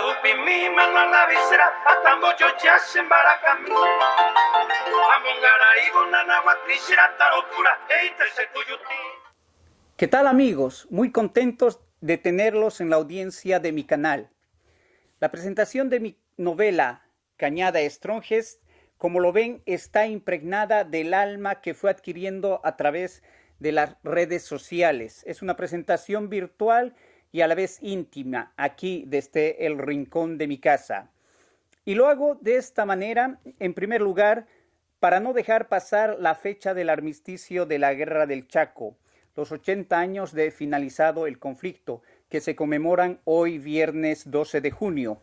Upimi mano la visera, atambo chocha sembaracami. Amongara nana guatrishira tarokura, eite se kuyuti. ¿Qué tal, amigos? Muy contentos de tenerlos en la audiencia de mi canal. La presentación de mi novela Cañada Estronjes, como lo ven, está impregnada del alma que fue adquiriendo a través de las redes sociales. Es una presentación virtual y a la vez íntima, aquí desde el rincón de mi casa. Y lo hago de esta manera, en primer lugar, para no dejar pasar la fecha del armisticio de la Guerra del Chaco, los 80 años de finalizado el conflicto, que se conmemoran hoy viernes 12 de junio.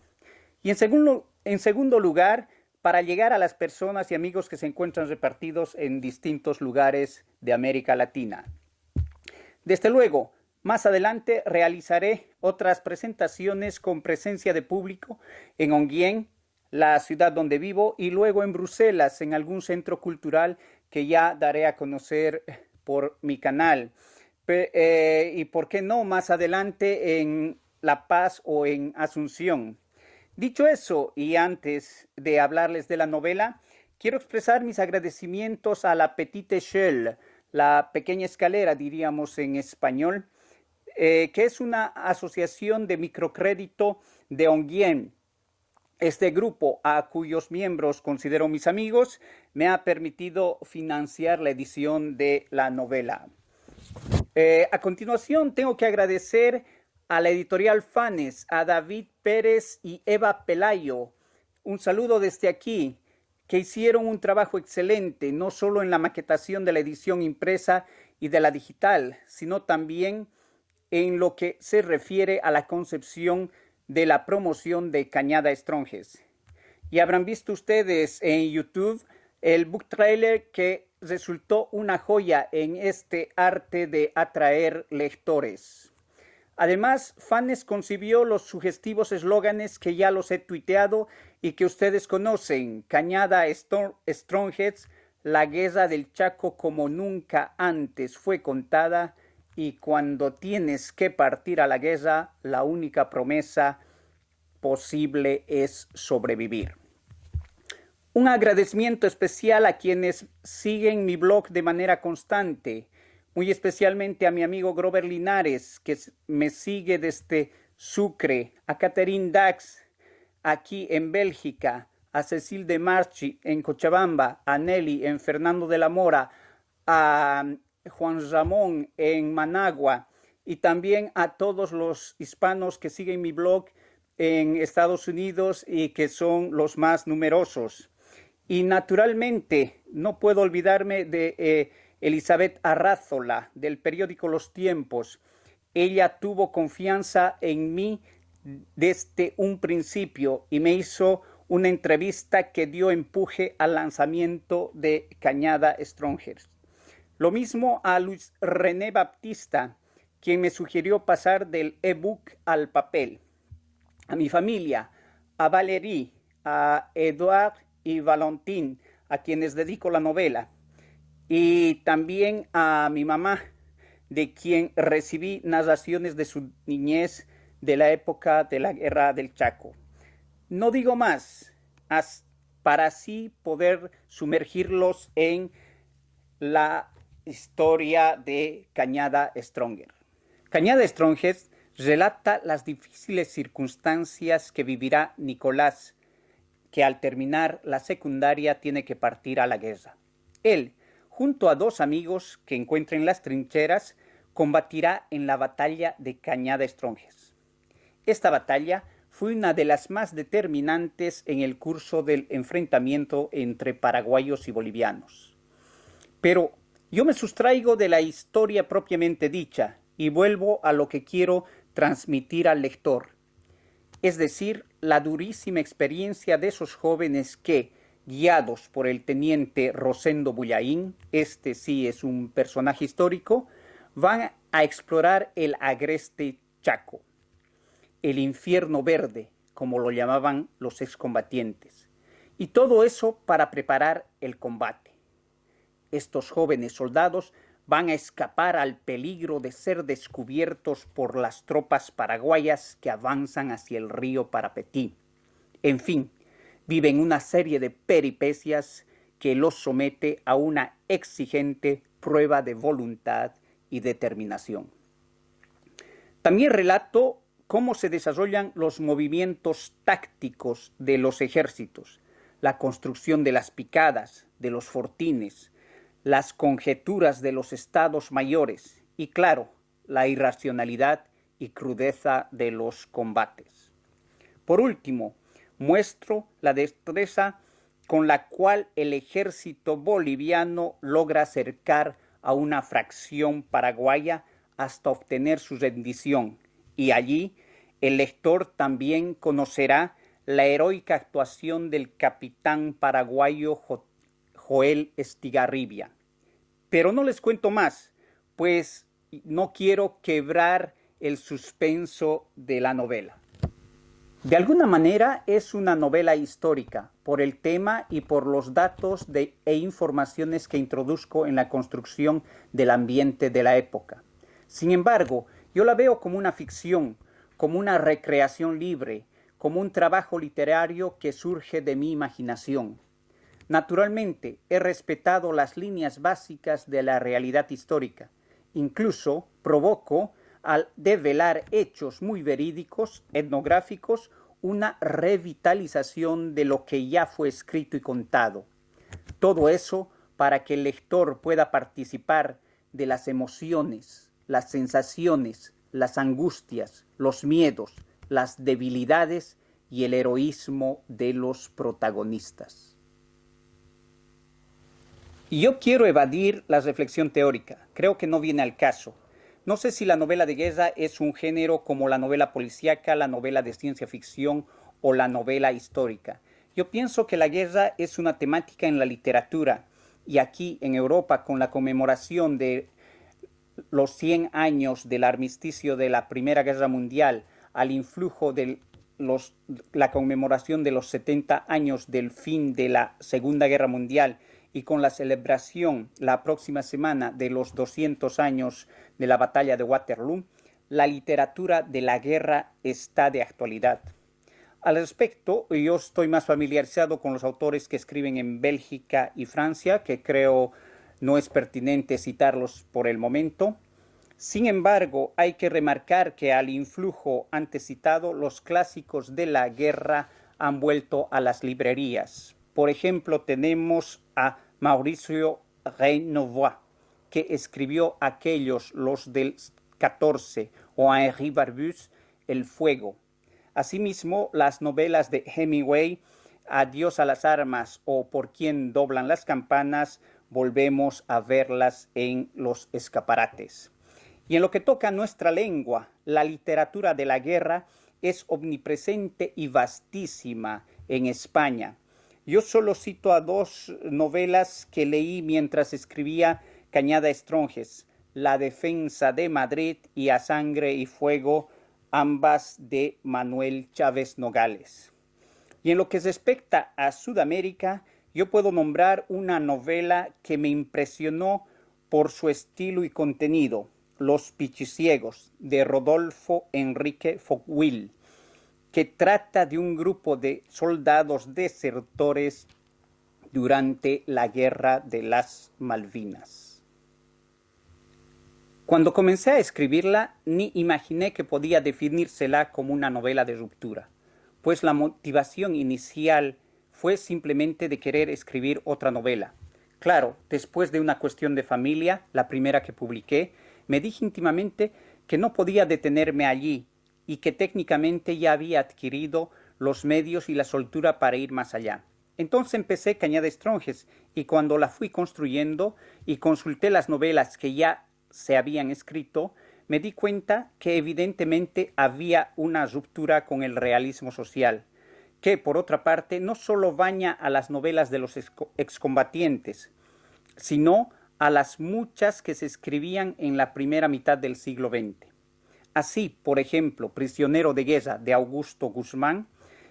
Y en segundo lugar, para llegar a las personas y amigos que se encuentran repartidos en distintos lugares de América Latina. Desde luego, más adelante realizaré otras presentaciones con presencia de público en Onguien, la ciudad donde vivo, y luego en Bruselas, en algún centro cultural que ya daré a conocer por mi canal. Y por qué no más adelante en La Paz o en Asunción. Dicho eso, y antes de hablarles de la novela, quiero expresar mis agradecimientos a la Petite Échelle, la pequeña escalera, diríamos en español, que es una asociación de microcrédito de Onguien. Este grupo, a cuyos miembros considero mis amigos, me ha permitido financiar la edición de la novela. A continuación, tengo que agradecer a la editorial Fanes, a David Pérez y Eva Pelayo. Un saludo desde aquí, que hicieron un trabajo excelente, no solo en la maquetación de la edición impresa y de la digital, sino también en lo que se refiere a la concepción de la promoción de Cañada Estronjes. Y habrán visto ustedes en YouTube el book trailer que resultó una joya en este arte de atraer lectores. Además, Fanes concibió los sugestivos eslóganes que ya los he tuiteado y que ustedes conocen: Cañada Estronjes, la guerra del Chaco como nunca antes fue contada, y cuando tienes que partir a la guerra, la única promesa posible es sobrevivir. Un agradecimiento especial a quienes siguen mi blog de manera constante, muy especialmente a mi amigo Grover Linares, que me sigue desde Sucre, a Catherine Dax, aquí en Bélgica, a Cecil de Marchi en Cochabamba, a Nelly en Fernando de la Mora, a Juan Ramón en Managua, y también a todos los hispanos que siguen mi blog en Estados Unidos y que son los más numerosos. Y naturalmente no puedo olvidarme de Elizabeth Arrázola, del periódico Los Tiempos. Ella tuvo confianza en mí desde un principio y me hizo una entrevista que dio empuje al lanzamiento de Cañada Estronjes. Lo mismo a Luis René Baptista, quien me sugirió pasar del ebook al papel. A mi familia, a Valérie, a Eduard y Valentín, a quienes dedico la novela, y también a mi mamá, de quien recibí narraciones de su niñez de la época de la Guerra del Chaco. No digo más, para así poder sumergirlos en la historia de Cañada Estronjes. Cañada Estronjes relata las difíciles circunstancias que vivirá Nicolás, que al terminar la secundaria tiene que partir a la guerra. Él, junto a dos amigos que encuentra en las trincheras, combatirá en la batalla de Cañada Estronjes. Esta batalla fue una de las más determinantes en el curso del enfrentamiento entre paraguayos y bolivianos. Pero yo me sustraigo de la historia propiamente dicha y vuelvo a lo que quiero transmitir al lector, es decir, la durísima experiencia de esos jóvenes que, guiados por el teniente Rosendo Bullaín, este sí es un personaje histórico, van a explorar el agreste Chaco, el infierno verde, como lo llamaban los excombatientes, y todo eso para preparar el combate. Estos jóvenes soldados van a escapar al peligro de ser descubiertos por las tropas paraguayas que avanzan hacia el río Parapetí. En fin, viven una serie de peripecias que los somete a una exigente prueba de voluntad y determinación. También relato cómo se desarrollan los movimientos tácticos de los ejércitos, la construcción de las picadas, de los fortines, las conjeturas de los estados mayores y, claro, la irracionalidad y crudeza de los combates. Por último, muestro la destreza con la cual el ejército boliviano logra acercar a una fracción paraguaya hasta obtener su rendición, y allí el lector también conocerá la heroica actuación del capitán paraguayo Joel Estigarribia. Pero no les cuento más, pues no quiero quebrar el suspenso de la novela. De alguna manera es una novela histórica por el tema y por los datos e informaciones que introduzco en la construcción del ambiente de la época. Sin embargo, yo la veo como una ficción, como una recreación libre, como un trabajo literario que surge de mi imaginación. Naturalmente, he respetado las líneas básicas de la realidad histórica. Incluso provoco, al develar hechos muy verídicos, etnográficos, una revitalización de lo que ya fue escrito y contado. Todo eso para que el lector pueda participar de las emociones, las sensaciones, las angustias, los miedos, las debilidades y el heroísmo de los protagonistas. Y yo quiero evadir la reflexión teórica. Creo que no viene al caso. No sé si la novela de guerra es un género como la novela policíaca, la novela de ciencia ficción o la novela histórica. Yo pienso que la guerra es una temática en la literatura, y aquí en Europa, con la conmemoración de los 100 años del armisticio de la Primera Guerra Mundial, al influjo de la conmemoración de los 70 años del fin de la Segunda Guerra Mundial, y con la celebración la próxima semana de los 200 años de la batalla de Waterloo, la literatura de la guerra está de actualidad. Al respecto, yo estoy más familiarizado con los autores que escriben en Bélgica y Francia, que creo no es pertinente citarlos por el momento. Sin embargo, hay que remarcar que al influjo antes citado, los clásicos de la guerra han vuelto a las librerías. Por ejemplo, tenemos a Mauricio Reynevoix, que escribió los del 14, o a Henri Barbusse, El fuego. Asimismo, las novelas de Hemingway, Adiós a las armas o Por quién doblan las campanas, volvemos a verlas en los escaparates. Y en lo que toca a nuestra lengua, la literatura de la guerra es omnipresente y vastísima en España. Yo solo cito a dos novelas que leí mientras escribía Cañada Estronjes, La defensa de Madrid y A sangre y fuego, ambas de Manuel Chávez Nogales. Y en lo que respecta a Sudamérica, yo puedo nombrar una novela que me impresionó por su estilo y contenido, Los Pichiciegos, de Rodolfo Enrique Foucault, que trata de un grupo de soldados desertores durante la Guerra de las Malvinas. Cuando comencé a escribirla, ni imaginé que podía definírsela como una novela de ruptura, pues la motivación inicial fue simplemente de querer escribir otra novela. Claro, después de una cuestión de familia, la primera que publiqué, me dije íntimamente que no podía detenerme allí, y que técnicamente ya había adquirido los medios y la soltura para ir más allá. Entonces empecé Cañada Estronjes, y cuando la fui construyendo y consulté las novelas que ya se habían escrito, me di cuenta que evidentemente había una ruptura con el realismo social, que por otra parte no solo baña a las novelas de los excombatientes, sino a las muchas que se escribían en la primera mitad del siglo XX. Así, por ejemplo, Prisionero de guerra de Augusto Guzmán,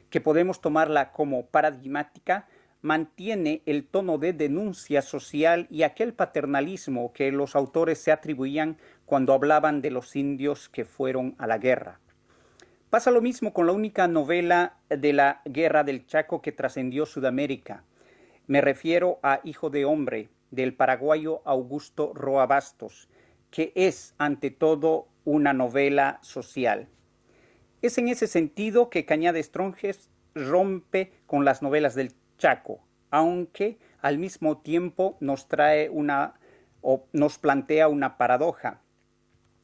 que podemos tomarla como paradigmática, mantiene el tono de denuncia social y aquel paternalismo que los autores se atribuían cuando hablaban de los indios que fueron a la guerra. Pasa lo mismo con la única novela de la Guerra del Chaco que trascendió Sudamérica. Me refiero a Hijo de Hombre, del paraguayo Augusto Roa Bastos, que es ante todo una novela social. Es en ese sentido que Cañada Estronjes rompe con las novelas del Chaco, aunque al mismo tiempo nos plantea una paradoja.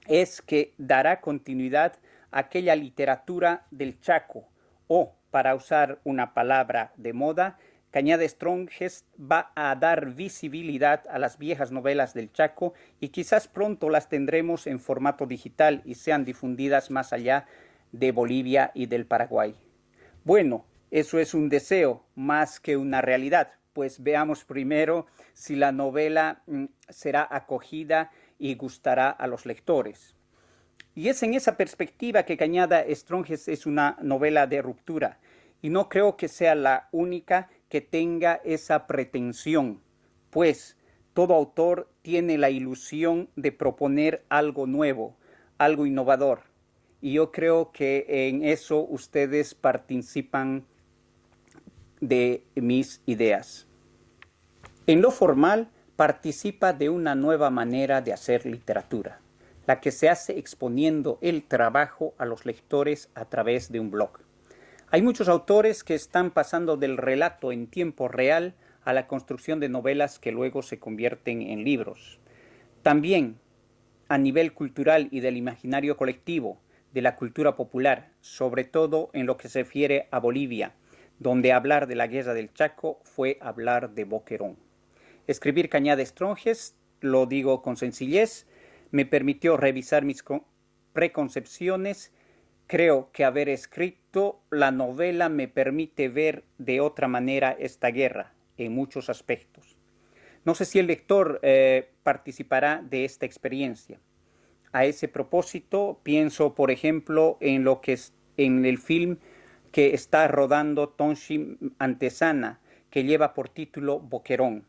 Es que dará continuidad a aquella literatura del Chaco, o, para usar una palabra de moda, Cañada Estronjes va a dar visibilidad a las viejas novelas del Chaco y quizás pronto las tendremos en formato digital y sean difundidas más allá de Bolivia y del Paraguay. Bueno, eso es un deseo más que una realidad, pues veamos primero si la novela será acogida y gustará a los lectores. Y es en esa perspectiva que Cañada Estronjes es una novela de ruptura, y no creo que sea la única que tenga esa pretensión, pues todo autor tiene la ilusión de proponer algo nuevo, algo innovador, y yo creo que en eso ustedes participan de mis ideas. En lo formal, participa de una nueva manera de hacer literatura, la que se hace exponiendo el trabajo a los lectores a través de un blog. Hay muchos autores que están pasando del relato en tiempo real a la construcción de novelas que luego se convierten en libros. También, a nivel cultural y del imaginario colectivo, de la cultura popular, sobre todo en lo que se refiere a Bolivia, donde hablar de la guerra del Chaco fue hablar de Boquerón. Escribir Cañada Estronjes, lo digo con sencillez, me permitió revisar mis preconcepciones. Creo que haber escrito la novela me permite ver de otra manera esta guerra, en muchos aspectos. No sé si el lector participará de esta experiencia. A ese propósito, pienso, por ejemplo, en el film que está rodando Tonchi Antesana, que lleva por título Boquerón.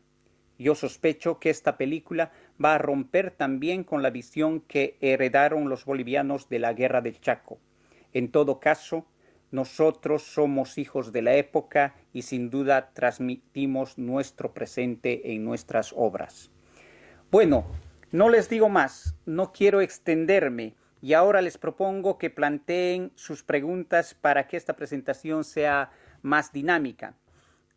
Yo sospecho que esta película va a romper también con la visión que heredaron los bolivianos de la Guerra del Chaco. En todo caso, nosotros somos hijos de la época y sin duda transmitimos nuestro presente en nuestras obras. Bueno, no les digo más, no quiero extenderme y ahora les propongo que planteen sus preguntas para que esta presentación sea más dinámica.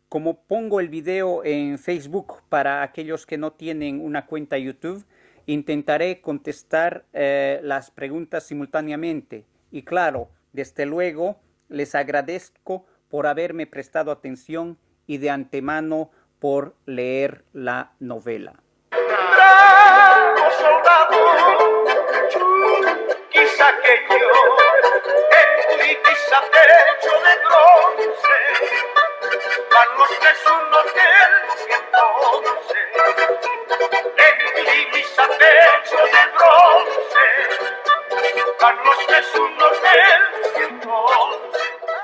Como pongo el video en Facebook para aquellos que no tienen una cuenta YouTube, intentaré contestar las preguntas simultáneamente. Y claro, desde luego, les agradezco por haberme prestado atención y de antemano por leer la novela. Bravo soldado, quizá que yo, en mi quizá pecho de bronce, van los tres unos que